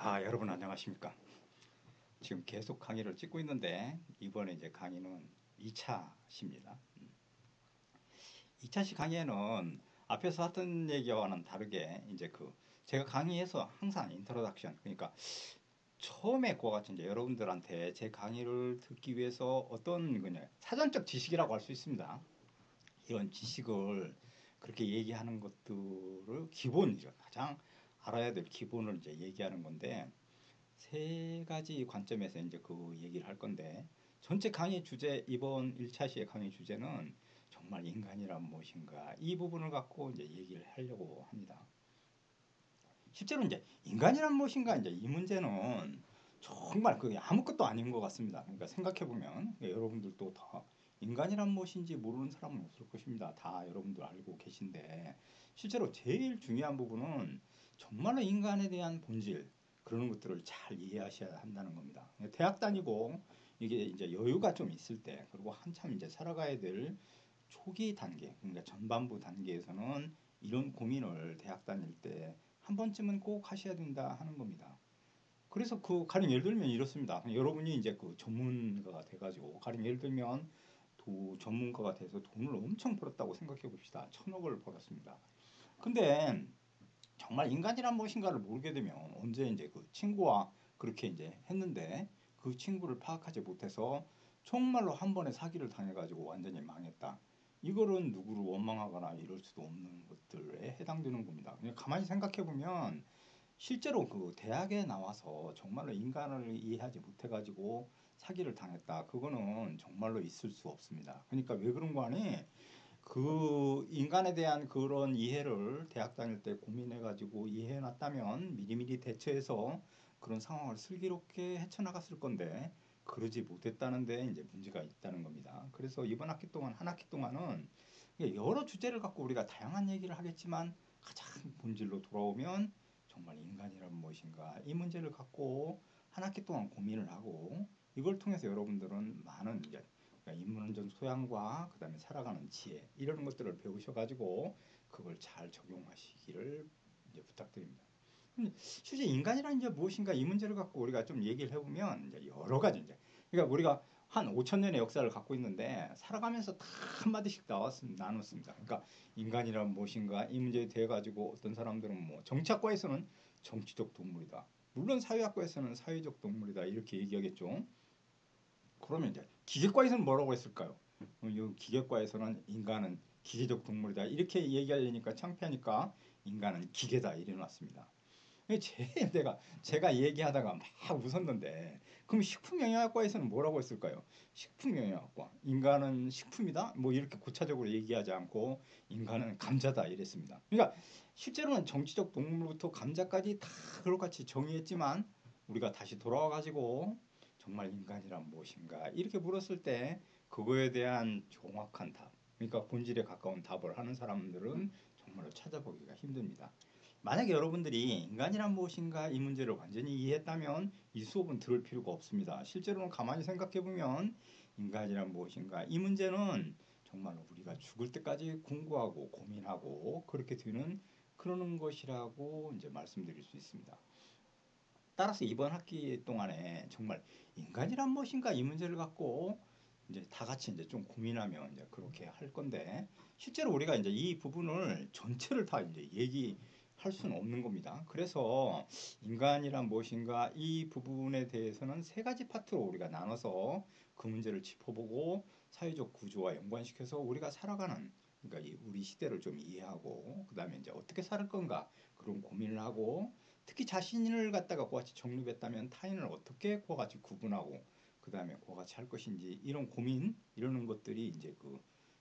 여러분 안녕하십니까? 지금 계속 강의를 찍고 있는데 이번에 이제 강의는 2차시입니다. 2차시 강의에는 앞에서 했던 얘기와는 다르게 이제 제가 강의에서 항상 인트로덕션, 그러니까 처음에 그와 같이 이제 여러분들한테 제 강의를 듣기 위해서 어떤 그냥 사전적 지식이라고 할 수 있습니다. 이런 지식을 그렇게 얘기하는 것들을 기본이죠. 가장 알아야 될 기본을 이제 얘기하는 건데, 세 가지 관점에서 이제 그 얘기를 할 건데, 전체 강의 주제, 이번 1차 시의 강의 주제는 정말 인간이란 무엇인가, 이 부분을 갖고 이제 얘기를 하려고 합니다. 실제로 이제 인간이란 무엇인가, 이제 이 문제는 정말 그게 아무것도 아닌 것 같습니다. 그러니까 생각해 보면 여러분들도 다 인간이란 무엇인지 모르는 사람은 없을 것입니다. 다 여러분들 알고 계신데, 실제로 제일 중요한 부분은 정말로 인간에 대한 본질, 그런 것들을 잘 이해하셔야 한다는 겁니다. 대학 다니고 이게 이제 여유가 좀 있을 때, 그리고 한참 이제 살아가야 될 초기 단계, 그러니까 전반부 단계에서는 이런 고민을 대학 다닐 때 한 번쯤은 꼭 하셔야 된다 하는 겁니다. 그래서 가령 예를 들면 이렇습니다. 여러분이 이제 그 전문가가 돼가지고, 가령 예를 들면 전문가가 돼서 돈을 엄청 벌었다고 생각해 봅시다. 1,000억을 벌었습니다. 근데 정말 인간이란 무엇인가를 모르게 되면 언제 이제 그 친구와 그렇게 이제 했는데 그 친구를 파악하지 못해서 정말로 한 번에 사기를 당해가지고 완전히 망했다. 이거는 누구를 원망하거나 이럴 수도 없는 것들에 해당되는 겁니다. 그냥 가만히 생각해 보면 실제로 그 대학에 나와서 정말로 인간을 이해하지 못해가지고 사기를 당했다. 그거는 정말로 있을 수 없습니다. 그러니까 왜 그런 거 아니? 그 인간에 대한 그런 이해를 대학 다닐 때 고민해가지고 이해해놨다면 미리미리 대처해서 그런 상황을 슬기롭게 헤쳐나갔을 건데, 그러지 못했다는데 이제 문제가 있다는 겁니다. 그래서 이번 학기 동안, 한 학기 동안은 여러 주제를 갖고 우리가 다양한 얘기를 하겠지만, 가장 본질로 돌아오면 정말 인간이란 무엇인가, 이 문제를 갖고 한 학기 동안 고민을 하고, 이걸 통해서 여러분들은 많은 이제 그러니까 인문적 소양과 그다음에 살아가는 지혜, 이런 것들을 배우셔가지고 그걸 잘 적용하시기를 이제 부탁드립니다. 실제 인간이란 이제 무엇인가, 이 문제를 갖고 우리가 좀 얘기를 해보면 이제 여러 가지 이제, 그러니까 우리가 한 5천 년의 역사를 갖고 있는데 살아가면서 다 한마디씩 나눴습니다. 그러니까 인간이란 무엇인가, 이 문제에 대해 가지고 어떤 사람들은 뭐 정치학과에서는 정치적 동물이다, 물론 사회학과에서는 사회적 동물이다, 이렇게 얘기하겠죠. 그러면 이제 기계과에서는 뭐라고 했을까요? 이 기계과에서는 인간은 기계적 동물이다, 이렇게 얘기하려니까 창피하니까 인간은 기계다, 이래놨습니다. 제가 얘기하다가 막 웃었는데, 그럼 식품영양학과에서는 뭐라고 했을까요? 식품영양학과, 인간은 식품이다, 뭐 이렇게 고차적으로 얘기하지 않고 인간은 감자다, 이랬습니다. 그러니까 실제로는 정치적 동물부터 감자까지 다 그렇같이 정의했지만, 우리가 다시 돌아와 가지고 정말 인간이란 무엇인가 이렇게 물었을 때 그거에 대한 정확한 답, 그러니까 본질에 가까운 답을 하는 사람들은 정말로 찾아보기가 힘듭니다. 만약에 여러분들이 인간이란 무엇인가 이 문제를 완전히 이해했다면 이 수업은 들을 필요가 없습니다. 실제로는 가만히 생각해 보면 인간이란 무엇인가 이 문제는 정말로 우리가 죽을 때까지 공부하고 고민하고 그렇게 되는 그러는 것이라고 이제 말씀드릴 수 있습니다. 따라서 이번 학기 동안에 정말 인간이란 무엇인가 이 문제를 갖고 이제 다 같이 이제 좀 고민하면 이제 그렇게 할 건데, 실제로 우리가 이제 이 부분을 전체를 다 이제 얘기할 수는 없는 겁니다. 그래서 인간이란 무엇인가 이 부분에 대해서는 세 가지 파트로 우리가 나눠서 그 문제를 짚어보고 사회적 구조와 연관시켜서 우리가 살아가는, 그러니까 우리 시대를 좀 이해하고 그다음에 이제 어떻게 살 건가 그런 고민을 하고, 특히 자신을 갖다가 그와 같이 정립했다면 타인을 어떻게 그와 같이 구분하고 그다음에 그와 같이 할 것인지, 이런 고민, 이러는 것들이 이제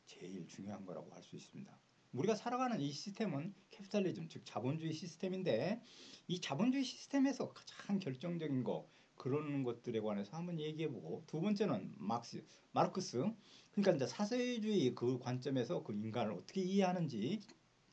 제일 중요한 거라고 할 수 있습니다. 우리가 살아가는 이 시스템은 캐피탈리즘, 즉 자본주의 시스템인데, 이 자본주의 시스템에서 가장 결정적인 거, 그런 것들에 관해서 한번 얘기해보고, 두 번째는 마르크스, 그러니까 이제 사회주의 그 관점에서 그 인간을 어떻게 이해하는지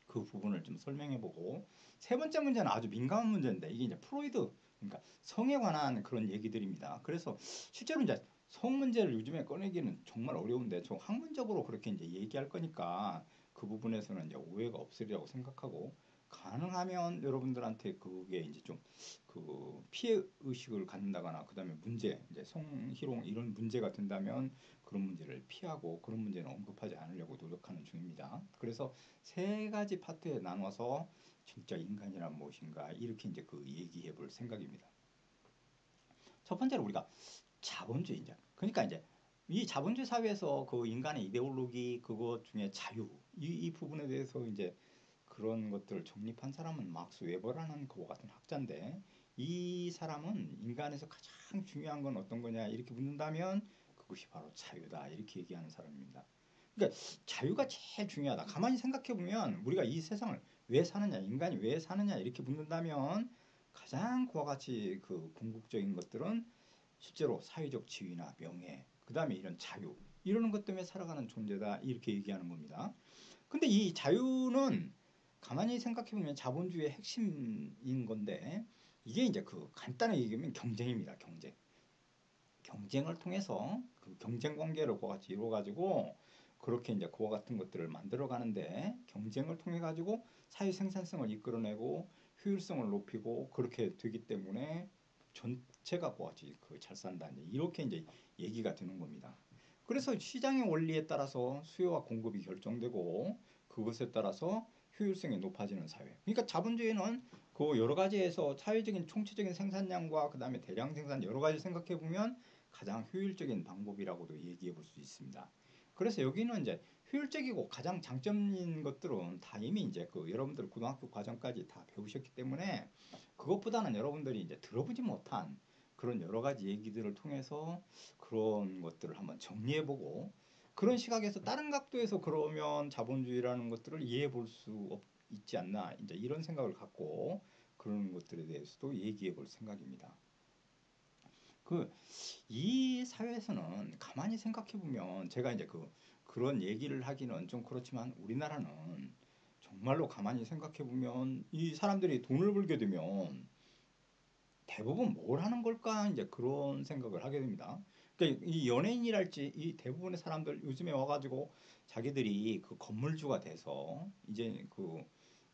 그 부분을 좀 설명해보고, 세 번째 문제는 아주 민감한 문제인데, 이게 이제 프로이드, 그러니까 성에 관한 그런 얘기들입니다. 그래서 실제로 이제 성 문제를 요즘에 꺼내기는 정말 어려운데, 저 학문적으로 그렇게 이제 얘기할 거니까 그 부분에서는 이제 오해가 없으리라고 생각하고, 가능하면 여러분들한테 그게 이제 좀 피해 의식을 갖는다거나 그다음에 문제, 이제 성희롱 이런 문제가 된다면 그런 문제를 피하고 그런 문제는 언급하지 않으려고 노력하는 중입니다. 그래서 세 가지 파트에 나눠서 진짜 인간이란 무엇인가 이렇게 이제 그 얘기해 볼 생각입니다. 첫 번째로 우리가 자본주의자. 그러니까 이제 이 자본주의 사회에서 그 인간의 이데올로기 그것 중에 자유 이 부분에 대해서 이제 그런 것들을 정립한 사람은 막스 웨버라는 그와 같은 학자인데 이 사람은 인간에서 가장 중요한 건 어떤 거냐 이렇게 묻는다면 그것이 바로 자유다 이렇게 얘기하는 사람입니다. 그러니까 자유가 제일 중요하다. 가만히 생각해 보면 우리가 이 세상을 왜 사느냐, 인간이 왜 사느냐 이렇게 묻는다면 가장 그와 같이 그 궁극적인 것들은 실제로 사회적 지위나 명예, 그 다음에 이런 자유 이러는 것 때문에 살아가는 존재다 이렇게 얘기하는 겁니다. 근데 이 자유는 가만히 생각해 보면 자본주의의 핵심인 건데 이게 이제 그 간단하게 얘기하면 경쟁입니다. 경쟁. 경쟁을 통해서 그 경쟁 관계를 그와 같이 이루어 가지고 그렇게 이제 그와 같은 것들을 만들어 가는데 경쟁을 통해 가지고 사회 생산성을 이끌어내고 효율성을 높이고 그렇게 되기 때문에 전체가 그와 같이 그 잘 산다 이렇게 이제 얘기가 되는 겁니다. 그래서 시장의 원리에 따라서 수요와 공급이 결정되고 그것에 따라서 효율성이 높아지는 사회. 그러니까 자본주의는 그 여러 가지에서 사회적인 총체적인 생산량과 그다음에 대량 생산 여러 가지 생각해 보면 가장 효율적인 방법이라고도 얘기해 볼 수 있습니다. 그래서 여기는 이제 효율적이고 가장 장점인 것들은 다 이미 이제 그 여러분들 고등학교 과정까지 다 배우셨기 때문에 그것보다는 여러분들이 이제 들어보지 못한 그런 여러 가지 얘기들을 통해서 그런 것들을 한번 정리해 보고 그런 시각에서 다른 각도에서 그러면 자본주의라는 것들을 이해해 볼 수 있지 않나 이제 이런 생각을 갖고 그런 것들에 대해서도 얘기해 볼 생각입니다. 그 이 사회에서는 가만히 생각해 보면 제가 이제 그런 얘기를 하기는 좀 그렇지만 우리나라는 정말로 가만히 생각해 보면 이 사람들이 돈을 벌게 되면 대부분 뭘 하는 걸까 이제 그런 생각을 하게 됩니다. 그러니까 이 연예인이랄지 이 대부분의 사람들 요즘에 와가지고 자기들이 그 건물주가 돼서 이제 그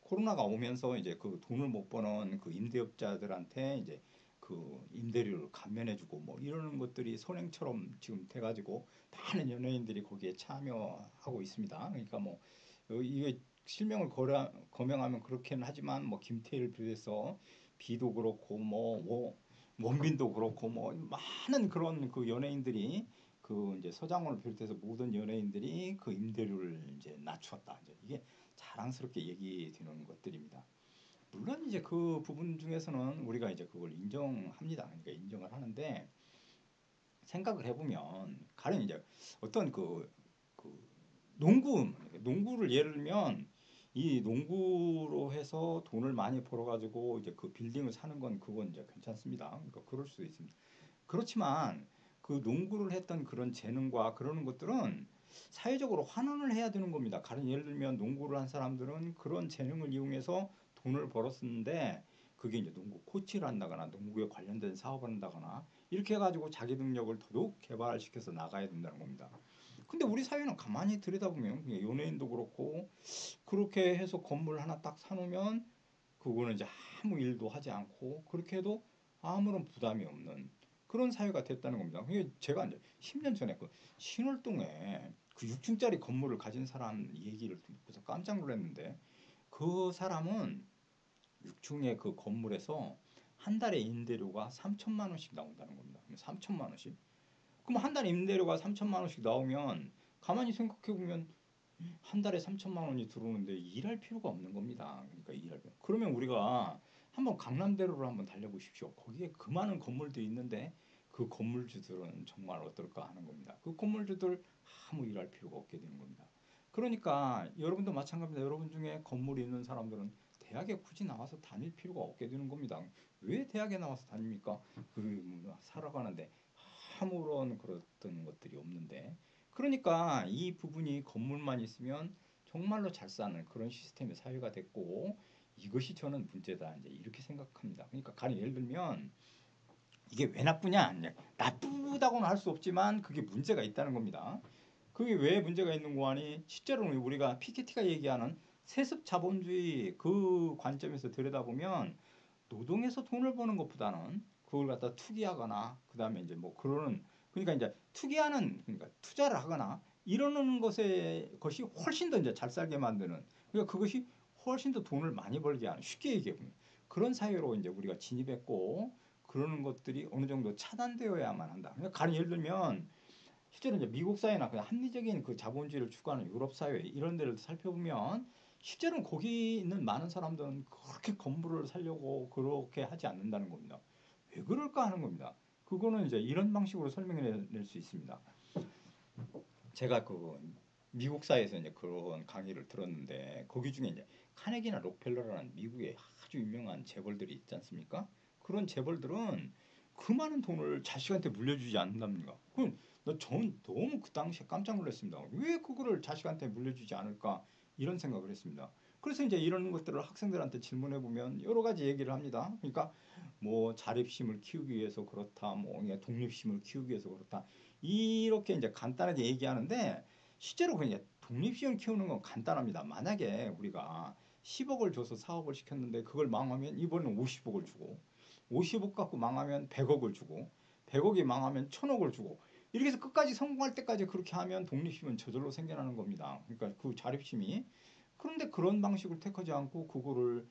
코로나가 오면서 이제 그 돈을 못 버는 그 임대업자들한테 이제 그 임대료를 감면해주고 뭐 이러는 것들이 선행처럼 지금 돼가지고 많은 연예인들이 거기에 참여하고 있습니다. 그러니까 뭐 이게 실명을 거명하면 그렇게는 하지만 뭐 김태희를 비롯해서 비도 그렇고 뭐 원빈도 그렇고 뭐 많은 그런 그 연예인들이 그 이제 서장훈을 비롯해서 모든 연예인들이 그 임대료를 이제 낮췄다. 이제 이게 자랑스럽게 얘기되는 것들입니다. 물론 이제 그 부분 중에서는 우리가 이제 그걸 인정합니다. 그러니까 인정을 하는데 생각을 해보면 가령 이제 어떤 그 농구를 예를 들면 이 농구로 해서 돈을 많이 벌어가지고 이제 그 빌딩을 사는 건 그건 이제 괜찮습니다. 그러니까 그럴 수도 있습니다. 그렇지만 그 농구를 했던 그런 재능과 그러는 것들은 사회적으로 환원을 해야 되는 겁니다. 가령 예를 들면 농구를 한 사람들은 그런 재능을 이용해서 돈을 벌었었는데 그게 이제 농구 코치를 한다거나 농구에 관련된 사업을 한다거나 이렇게 해가지고 자기 능력을 더더욱 개발시켜서 나가야 된다는 겁니다. 근데 우리 사회는 가만히 들여다보면 그냥 연예인도 그렇고 그렇게 해서 건물 하나 딱 사놓으면 그거는 이제 아무 일도 하지 않고 그렇게 해도 아무런 부담이 없는 그런 사회가 됐다는 겁니다. 그게 제가 이제 10년 전에 그 신월동에 그 6층짜리 건물을 가진 사람 얘기를 듣고서 깜짝 놀랐는데 그 사람은 6층의 그 건물에서 한 달에 임대료가 3천만 원씩 나온다는 겁니다. 3천만 원씩. 그럼 한 달에 임대료가 3천만 원씩 나오면 가만히 생각해 보면 한 달에 3천만 원이 들어오는데 일할 필요가 없는 겁니다. 그러니까 그러면 우리가 한번 강남대로를 한번 달려보십시오. 거기에 그 많은 건물들이 있는데 그 건물주들은 정말 어떨까 하는 겁니다. 그 건물주들 아무 일할 필요가 없게 되는 겁니다. 그러니까 여러분도 마찬가지입니다. 여러분 중에 건물이 있는 사람들은 대학에 굳이 나와서 다닐 필요가 없게 되는 겁니다. 왜 대학에 나와서 다닙니까? 살아가는데 아무런 그렇던 것들이 없는데 그러니까 이 부분이 건물만 있으면 정말로 잘 사는 그런 시스템의 사회가 됐고 이것이 저는 문제다 이제 이렇게 생각합니다. 그러니까 가령 예를 들면 이게 왜 나쁘냐? 나쁘다고는 할 수 없지만 그게 문제가 있다는 겁니다. 그게 왜 문제가 있는 거 아니? 실제로는 우리가 피케티가 얘기하는 세습 자본주의 그 관점에서 들여다보면 노동해서 돈을 버는 것보다는 그걸 갖다 투기하거나 그다음에 이제 뭐 그러는 그러니까 이제 투기하는 그러니까 투자를 하거나 이러는 것이 훨씬 더 이제 잘 살게 만드는 그러니까 그것이 훨씬 더 돈을 많이 벌게 하는 쉽게 얘기해 보면 그런 사회로 이제 우리가 진입했고 그러는 것들이 어느 정도 차단되어야만 한다. 그러니까 가령 예를 들면 실제로 이제 미국 사회나 그냥 합리적인 그 자본주의를 추구하는 유럽 사회 이런 데를 살펴보면 실제로는 거기 있는 많은 사람들은 그렇게 건물을 살려고 그렇게 하지 않는다는 겁니다. 왜 그럴까 하는 겁니다. 그거는 이제 이런 방식으로 설명해낼 수 있습니다. 제가 그 미국 사회에서 이제 그런 강의를 들었는데 거기 중에 이제 카네기나 록펠러라는 미국의 아주 유명한 재벌들이 있지 않습니까? 그런 재벌들은 그 많은 돈을 자식한테 물려주지 않는답니다. 그럼 전 너무 그 당시에 깜짝 놀랐습니다. 왜 그거를 자식한테 물려주지 않을까 이런 생각을 했습니다. 그래서 이제 이런 것들을 학생들한테 질문해 보면 여러 가지 얘기를 합니다. 그러니까 뭐 자립심을 키우기 위해서 그렇다, 뭐 독립심을 키우기 위해서 그렇다. 이렇게 이제 간단하게 얘기하는데 실제로 그냥 독립심을 키우는 건 간단합니다. 만약에 우리가 10억을 줘서 사업을 시켰는데 그걸 망하면 이번엔 50억을 주고 50억 갖고 망하면 100억을 주고 100억이 망하면 1000억을 주고 이렇게 해서 끝까지 성공할 때까지 그렇게 하면 독립심은 저절로 생겨나는 겁니다. 그러니까 그 자립심이 그런데 그런 방식을 택하지 않고 그걸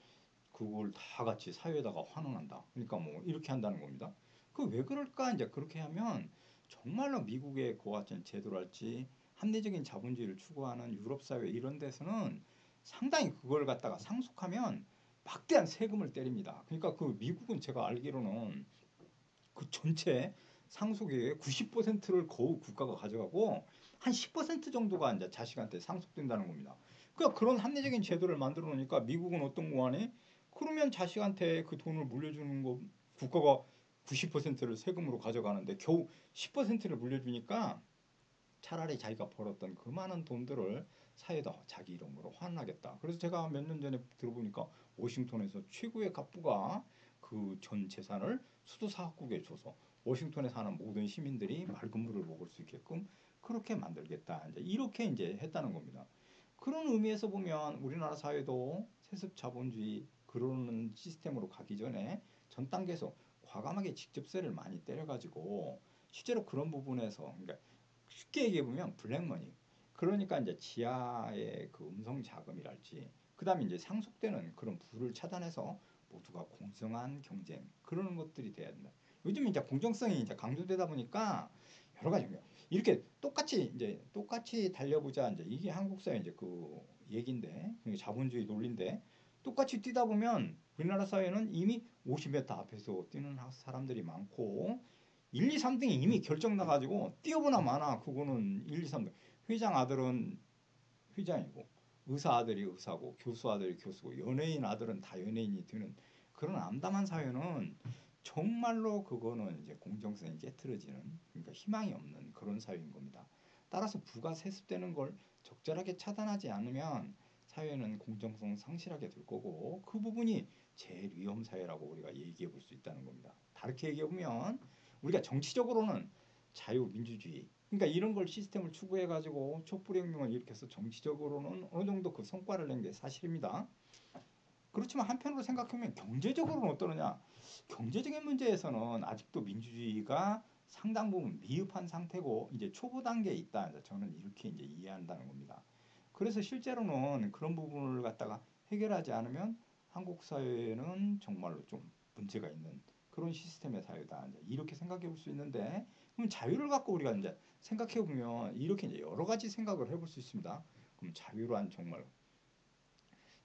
다 같이 사회에다가 환원한다. 그러니까 뭐 이렇게 한다는 겁니다. 그 왜 그럴까? 이제 그렇게 하면 정말로 미국의 그와 같은 제도랄지 합리적인 자본주의를 추구하는 유럽 사회 이런 데서는 상당히 그걸 갖다가 상속하면 막대한 세금을 때립니다. 그러니까 그 미국은 제가 알기로는 그 전체 상속액의 90%를 거의 국가가 가져가고 한 10% 정도가 이제 자식한테 상속된다는 겁니다. 그러니까 그런 합리적인 제도를 만들어 놓으니까 미국은 어떤 거 하니? 그러면 자식한테 그 돈을 물려주는 거 국가가 90%를 세금으로 가져가는데 겨우 10%를 물려주니까 차라리 자기가 벌었던 그 많은 돈들을 사회에다 자기 이름으로 환원하겠다. 그래서 제가 몇 년 전에 들어보니까 워싱턴에서 최고의 갑부가 그 전 재산을 수도 사업국에 줘서 워싱턴에 사는 모든 시민들이 맑은 물을 먹을 수 있게끔 그렇게 만들겠다. 이제 이렇게 이제 했다는 겁니다. 그런 의미에서 보면 우리나라 사회도 세습 자본주의 그러는 시스템으로 가기 전에 전 단계에서 과감하게 직접세를 많이 때려가지고 실제로 그런 부분에서 그러니까 쉽게 얘기해 보면 블랙머니. 그러니까 이제 지하의 그 음성 자금이랄지, 그다음에 이제 상속되는 그런 부를 차단해서 모두가 공정한 경쟁 그러는 것들이 돼야 된다. 요즘 이제 공정성이 이제 강조되다 보니까 여러 가지 이렇게 똑같이 달려보자 이제 이게 한국 사회 이제 그 얘긴데 자본주의 논리인데 똑같이 뛰다 보면 우리나라 사회는 이미 50m 앞에서 뛰는 사람들이 많고 1, 2, 3등이 이미 결정 나가지고 뛰어보나 마나 그거는 1, 2, 3등. 회장 아들은 회장이고 의사 아들이 의사고 교수 아들이 교수고 연예인 아들은 다 연예인이 되는 그런 암담한 사회는 정말로 그거는 이제 공정성이 깨트려지는 그러니까 희망이 없는 그런 사회인 겁니다. 따라서 부가 세습되는 걸 적절하게 차단하지 않으면 사회는 공정성 상실하게 될 거고 그 부분이 제일 위험 사회라고 우리가 얘기해 볼 수 있다는 겁니다. 다르게 얘기해 보면 우리가 정치적으로는 자유민주주의 그러니까 이런 걸 시스템을 추구해 가지고 촛불혁명을 일으켜서 정치적으로는 어느 정도 그 성과를 낸 게 사실입니다. 그렇지만 한편으로 생각하면 경제적으로는 어떠느냐? 경제적인 문제에서는 아직도 민주주의가 상당 부분 미흡한 상태고 이제 초보 단계에 있다. 저는 이렇게 이제 이해한다는 겁니다. 그래서 실제로는 그런 부분을 갖다가 해결하지 않으면 한국 사회는 정말로 좀 문제가 있는 그런 시스템의 사회다. 이렇게 생각해 볼 수 있는데 그럼 자유를 갖고 우리가 이제 생각해 보면 이렇게 이제 여러 가지 생각을 해볼 수 있습니다. 그럼 자유란 정말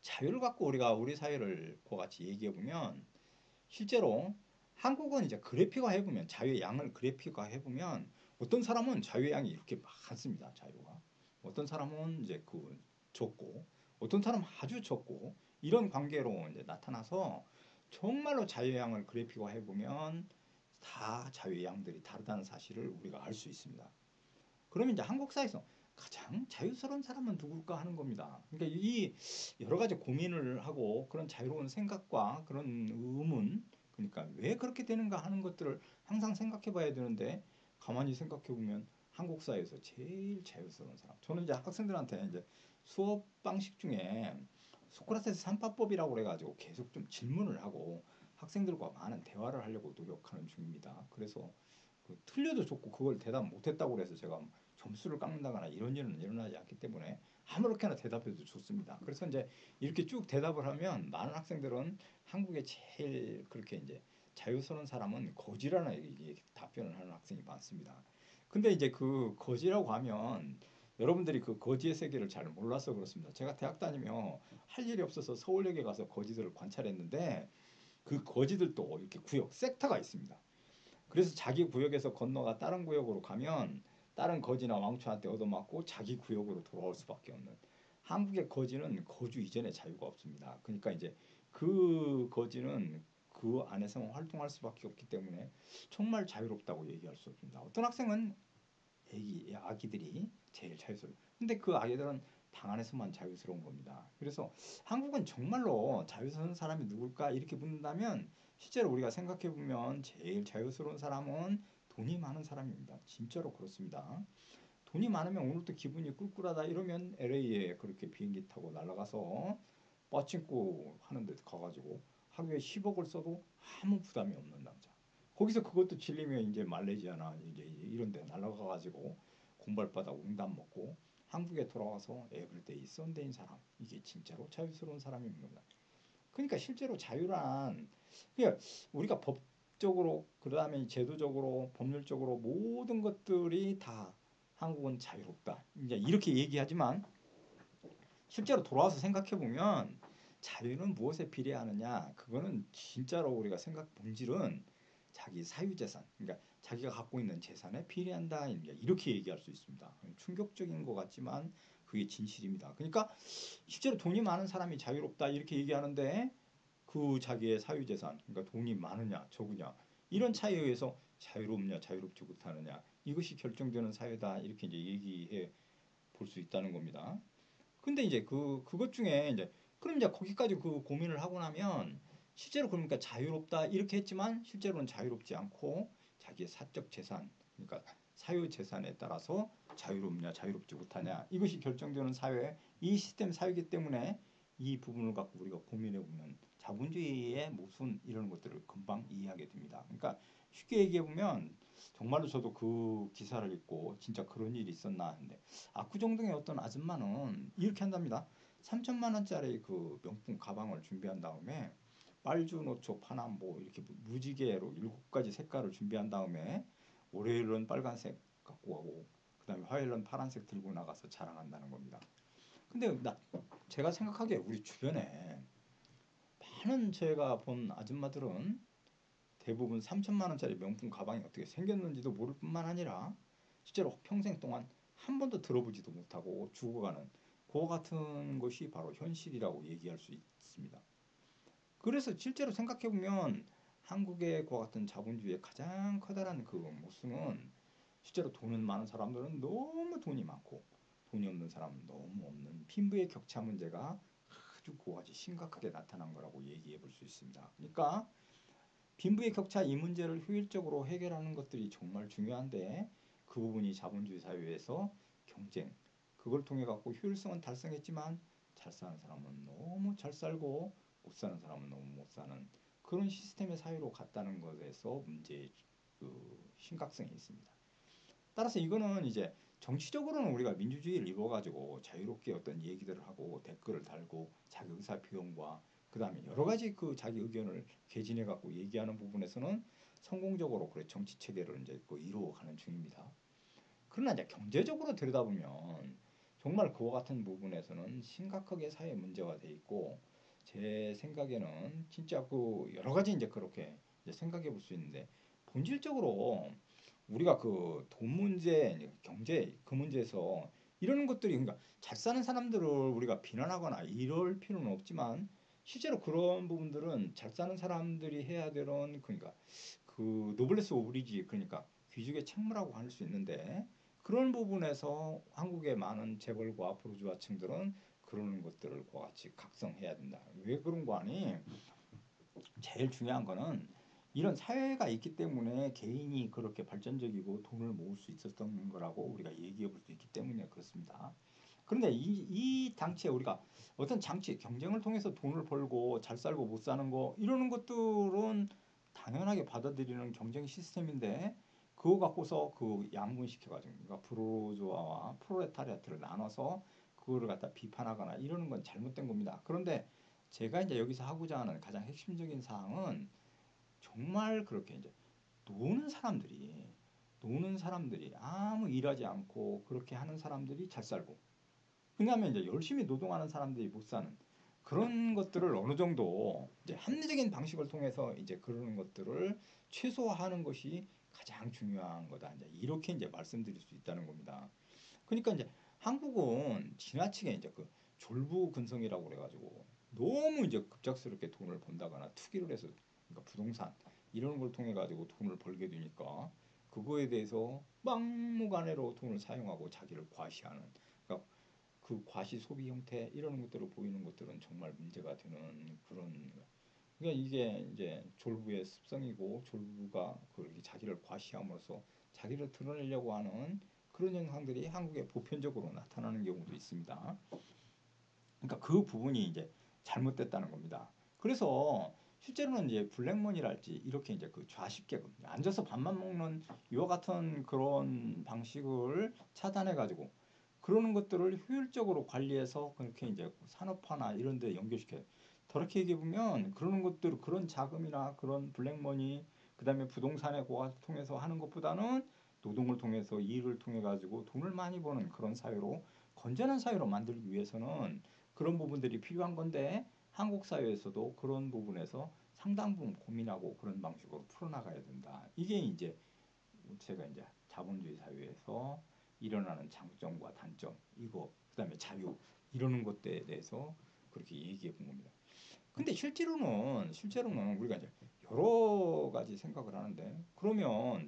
자유를 갖고 우리가 우리 사회를 그와 같이 얘기해 보면 실제로 한국은 이제 그래픽화 해보면 자유의 양을 그래픽화 해보면 어떤 사람은 자유의 양이 이렇게 많습니다. 자유가 어떤 사람은 이제 그 적고 어떤 사람은 아주 적고 이런 관계로 이제 나타나서 정말로 자유의 양을 그래픽화 해보면 다 자유의 양들이 다르다는 사실을 우리가 알 수 있습니다. 그러면 이제 한국 사회에서 가장 자유스러운 사람은 누굴까 하는 겁니다. 그러니까 이 여러 가지 고민을 하고 그런 자유로운 생각과 그런 의문, 그러니까 왜 그렇게 되는가 하는 것들을 항상 생각해 봐야 되는데 가만히 생각해 보면 한국 사회에서 제일 자유스러운 사람. 저는 이제 학생들한테 이제 수업 방식 중에 소크라테스 삼파법이라고 그래가지고 계속 좀 질문을 하고 학생들과 많은 대화를 하려고 노력하는 중입니다. 그래서 그 틀려도 좋고 그걸 대답 못했다고 해서 제가 점수를 깎는다거나 이런 일은 일어나지 않기 때문에 아무렇게나 대답해도 좋습니다. 그래서 이제 이렇게 쭉 대답을 하면 많은 학생들은 한국에 제일 그렇게 이제 자유스러운 사람은 거지라는 답변을 하는 학생이 많습니다. 근데 이제 그 거지라고 하면 여러분들이 그 거지의 세계를 잘 몰라서 그렇습니다. 제가 대학 다니며 할 일이 없어서 서울역에 가서 거지들을 관찰했는데 그 거지들도 이렇게 구역, 섹터가 있습니다. 그래서 자기 구역에서 건너가 다른 구역으로 가면 다른 거지나 왕초한테 얻어맞고 자기 구역으로 돌아올 수밖에 없는 한국의 거지는 거주 이전에 자유가 없습니다. 그러니까 이제 그 거지는 그 안에서만 활동할 수밖에 없기 때문에 정말 자유롭다고 얘기할 수 없습니다. 어떤 학생은 아기들이 제일 자유스러워. 근데 그 아기들은 방 안에서만 자유스러운 겁니다. 그래서 한국은 정말로 자유스러운 사람이 누굴까 이렇게 묻는다면 실제로 우리가 생각해 보면 제일 자유스러운 사람은 돈이 많은 사람입니다. 진짜로 그렇습니다. 돈이 많으면 오늘도 기분이 꿀꿀하다 이러면 LA에 그렇게 비행기 타고 날아가서 빠친코 하는 데 가가지고 하루에 10억을 써도 아무 부담이 없는 남자. 거기서 그것도 질리면 이제 말레이시아나 이제 이런 데 날아가가지고 공발바닥 웅담 먹고 한국에 돌아와서 에브리데이 썬데이인 사람. 이게 진짜로 자유스러운 사람입니다. 그러니까 실제로 자유란 그러니까 우리가 법적으로 그다음에 제도적으로 법률적으로 모든 것들이 다 한국은 자유롭다. 이제 이렇게 얘기하지만 실제로 돌아와서 생각해 보면 자유는 무엇에 비례하느냐? 그거는 진짜로 우리가 생각 본질은 자기 사유재산, 그러니까 자기가 갖고 있는 재산에 비례한다. 이렇게 얘기할 수 있습니다. 충격적인 것 같지만 그게 진실입니다. 그러니까 실제로 돈이 많은 사람이 자유롭다 이렇게 얘기하는데 그 자기의 사유재산, 그러니까 돈이 많으냐 적으냐 이런 차이에 의해서 자유롭냐 자유롭지 못하느냐 이것이 결정되는 사유다 이렇게 이제 얘기해 볼 수 있다는 겁니다. 근데 이제 그것 중에 이제 그럼 이제 거기까지 그 고민을 하고 나면 실제로 그러니까 자유롭다 이렇게 했지만 실제로는 자유롭지 않고 자기의 사적 재산 그러니까 사유 재산에 따라서 자유롭냐 자유롭지 못하냐 이것이 결정되는 사회 이 시스템 사회이기 때문에 이 부분을 갖고 우리가 고민해 보면 자본주의의 모순 이런 것들을 금방 이해하게 됩니다. 그러니까 쉽게 얘기해 보면 정말로 저도 그 기사를 읽고 진짜 그런 일이 있었나 하는데 압구정동의 어떤 아줌마는 이렇게 한답니다. 3천만 원짜리 그 명품 가방을 준비한 다음에 빨주, 노초, 파남 뭐 이렇게 무지개로 7가지 색깔을 준비한 다음에 월요일은 빨간색 갖고 가고 그다음에 화요일은 파란색 들고 나가서 자랑한다는 겁니다. 근데 제가 생각하기에 우리 주변에 많은 제가 본 아줌마들은 대부분 3천만 원짜리 명품 가방이 어떻게 생겼는지도 모를 뿐만 아니라 실제로 평생 동안 한 번도 들어보지도 못하고 죽어가는 그와 같은 것이 바로 현실이라고 얘기할 수 있습니다. 그래서 실제로 생각해 보면 한국의 그와 같은 자본주의의 가장 커다란 그 모순은 실제로 돈은 많은 사람들은 너무 돈이 많고 돈이 없는 사람은 너무 없는 빈부의 격차 문제가 아주 고아지 심각하게 나타난 거라고 얘기해 볼 수 있습니다. 그러니까 빈부의 격차 이 문제를 효율적으로 해결하는 것들이 정말 중요한데 그 부분이 자본주의 사회에서 경쟁 그걸 통해 갖고 효율성은 달성했지만 잘 사는 사람은 너무 잘 살고 못 사는 사람은 너무 못 사는 그런 시스템의 사회로 갔다는 것에서 문제의 그 심각성이 있습니다. 따라서 이거는 이제 정치적으로는 우리가 민주주의를 이루어가지고 자유롭게 어떤 얘기들을 하고 댓글을 달고 자기 의사 표현과 그 다음에 여러 가지 그 자기 의견을 개진해 갖고 얘기하는 부분에서는 성공적으로 그래 정치 체계를 이제 그 이루어가는 중입니다. 그러나 이제 경제적으로 들여다보면 정말 그와 같은 부분에서는 심각하게 사회 문제가 돼 있고 제 생각에는 진짜 그 여러 가지 이제 그렇게 이제 생각해 볼 수 있는데 본질적으로 우리가 그 돈 문제, 경제 그 문제에서 이런 것들이 그러니까 잘 사는 사람들을 우리가 비난하거나 이럴 필요는 없지만 실제로 그런 부분들은 잘 사는 사람들이 해야 되는 그러니까 그 노블레스 오브리지 그러니까 귀족의 책무라고 할 수 있는데 그런 부분에서 한국의 많은 재벌과 부르주아층들은 그러는 것들을 같이 각성해야 된다. 왜 그런 거 아니? 제일 중요한 거는 이런 사회가 있기 때문에 개인이 그렇게 발전적이고 돈을 모을 수 있었던 거라고 우리가 얘기해 볼 수 있기 때문에 그렇습니다. 그런데 이 장치에 우리가 어떤 장치, 경쟁을 통해서 돈을 벌고 잘 살고 못 사는 거 이러는 것들은 당연하게 받아들이는 경쟁 시스템인데 그거 갖고서 그 양분시켜가지고 그러니까 부르주아와 프롤레타리아트를 나눠서 그거를 갖다 비판하거나 이러는 건 잘못된 겁니다. 그런데 제가 이제 여기서 하고자 하는 가장 핵심적인 사항은 정말 그렇게 이제 노는 사람들이 노는 사람들이 아무 일하지 않고 그렇게 하는 사람들이 잘 살고 왜냐하면 이제 열심히 노동하는 사람들이 못 사는 그런 것들을 어느 정도 이제 합리적인 방식을 통해서 이제 그러는 것들을 최소화하는 것이 가장 중요한 거다. 이제 이렇게 이제 말씀드릴 수 있다는 겁니다. 그러니까 이제 한국은 지나치게 이제 그 졸부근성이라고 그래가지고 너무 이제 급작스럽게 돈을 번다거나 투기를 해서 그러니까 부동산 이런 걸 통해 가지고 돈을 벌게 되니까 그거에 대해서 막무가내로 돈을 사용하고 자기를 과시하는 그러니까 그 과시 소비 형태 이런 것들을 보이는 것들은 정말 문제가 되는 그런 그러니까 이게 이제 졸부의 습성이고 졸부가 그렇게 자기를 과시함으로써 자기를 드러내려고 하는 그런 현상들이 한국에 보편적으로 나타나는 경우도 있습니다. 그러니까 그 부분이 이제 잘못됐다는 겁니다. 그래서 실제로는 이제 블랙머니랄지 이렇게 이제 그 좌식계급 앉아서 밥만 먹는 이와 같은 그런 방식을 차단해 가지고 그러는 것들을 효율적으로 관리해서 그렇게 이제 산업화나 이런 데 연결시켜요. 저렇게 얘기해 보면 그러는 것들 그런 자금이나 그런 블랙머니 그다음에 부동산의 고가 통해서 하는 것보다는 노동을 통해서 일을 통해 가지고 돈을 많이 버는 그런 사회로 건전한 사회로 만들기 위해서는 그런 부분들이 필요한 건데 한국 사회에서도 그런 부분에서 상당 부분 고민하고 그런 방식으로 풀어나가야 된다. 이게 이제 제가 이제 자본주의 사회에서 일어나는 장점과 단점 이거 그다음에 자유 이러는 것들에 대해서 그렇게 얘기해 본 겁니다. 근데 실제로는 우리가 이제 여러 가지 생각을 하는데 그러면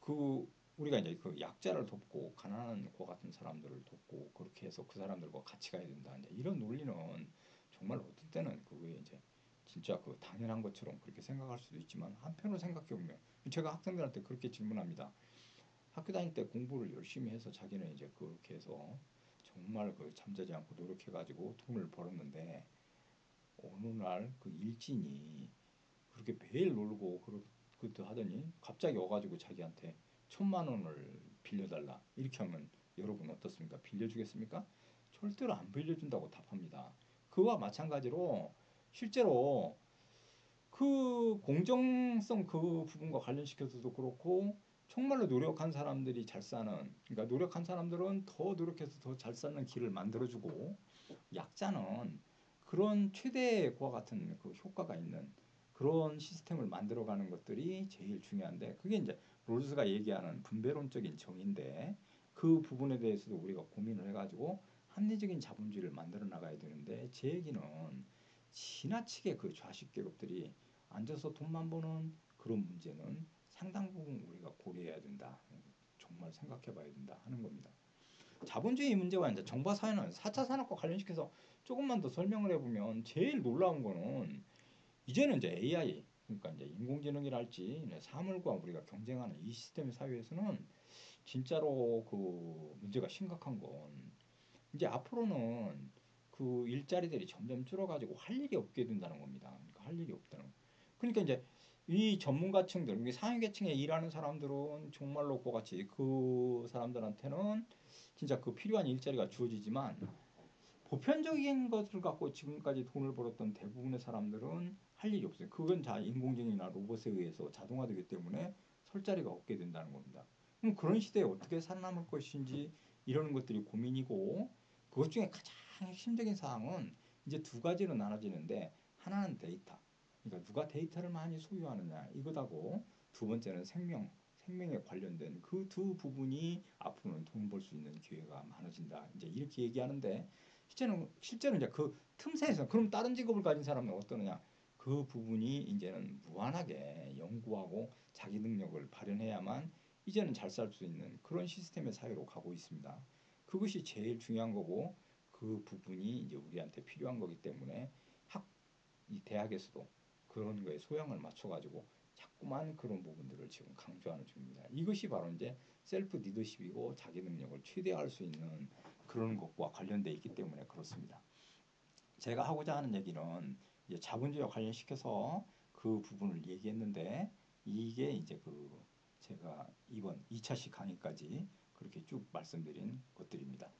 그 우리가 이제 그 약자를 돕고 가난한 고 같은 사람들을 돕고 그렇게 해서 그 사람들과 같이 가야 된다. 이제 이런 논리는 정말 어떤 때는 그게 이제 진짜 그 당연한 것처럼 그렇게 생각할 수도 있지만 한편으로 생각해 보면 제가 학생들한테 그렇게 질문합니다. 학교 다닐 때 공부를 열심히 해서 자기는 이제 그렇게 해서 정말 그 잠자지 않고 노력해 가지고 돈을 벌었는데 어느 날 그 일진이 그렇게 매일 놀고 그것도 하더니 갑자기 와가지고 자기한테 1,000만 원을 빌려달라 이렇게 하면 여러분 어떻습니까? 빌려주겠습니까? 절대로 안 빌려준다고 답합니다. 그와 마찬가지로 실제로 그 공정성 그 부분과 관련시켜서도 그렇고 정말로 노력한 사람들이 잘 사는 그러니까 노력한 사람들은 더 노력해서 더 잘 사는 길을 만들어주고 약자는 그런 최대과 같은 그 효과가 있는 그런 시스템을 만들어가는 것들이 제일 중요한데 그게 이제 롤스가 얘기하는 분배론적인 정의인데 그 부분에 대해서도 우리가 고민을 해가지고 합리적인 자본주의를 만들어 나가야 되는데 제 얘기는 지나치게 그 좌식 계급들이 앉아서 돈만 버는 그런 문제는 상당 부분 우리가 고려해야 된다. 정말 생각해 봐야 된다 하는 겁니다. 자본주의 문제와 이제 정보 사회는 4차 산업과 관련시켜서 조금만 더 설명을 해보면 제일 놀라운 거는 이제는 이제 AI 그러니까 이제 인공지능이랄지 사물과 우리가 경쟁하는 이 시스템 사회에서는 진짜로 그 문제가 심각한 건 이제 앞으로는 그 일자리들이 점점 줄어가지고 할 일이 없게 된다는 겁니다. 그러니까 할 일이 없다는 거. 그러니까 이제 이 전문가층들, 이 상위계층에 일하는 사람들은 정말로 그같이 그 사람들한테는 진짜 그 필요한 일자리가 주어지지만 보편적인 것을 갖고 지금까지 돈을 벌었던 대부분의 사람들은 할 일이 없어요. 그건 다 인공지능이나 로봇에 의해서 자동화되기 때문에 설 자리가 없게 된다는 겁니다. 그럼 그런 시대에 어떻게 살아남을 것인지 이러는 것들이 고민이고 그것 중에 가장 핵심적인 사항은 이제 두 가지로 나눠지는데 하나는 데이터. 그러니까 누가 데이터를 많이 소유하느냐 이거다고 두 번째는 생명에 관련된 그 두 부분이 앞으로는 돈 벌 수 있는 기회가 많아진다. 이제 이렇게 얘기하는데 실제는 이제 그 틈새에서 그럼 다른 직업을 가진 사람은 어떠느냐? 그 부분이 이제는 무한하게 연구하고 자기 능력을 발현해야만 이제는 잘 살 수 있는 그런 시스템의 사회로 가고 있습니다. 그것이 제일 중요한 거고 그 부분이 이제 우리한테 필요한 거기 때문에 이 대학에서도 그런 거에 소양을 맞춰가지고 자꾸만 그런 부분들을 지금 강조하는 중입니다. 이것이 바로 이제 셀프 리더십이고 자기 능력을 최대화할 수 있는 그런 것과 관련돼 있기 때문에 그렇습니다. 제가 하고자 하는 얘기는 이제 자본주의와 관련시켜서 그 부분을 얘기했는데 이게 이제 제가 이번 2차식 강의까지 그렇게 쭉 말씀드린 것들입니다.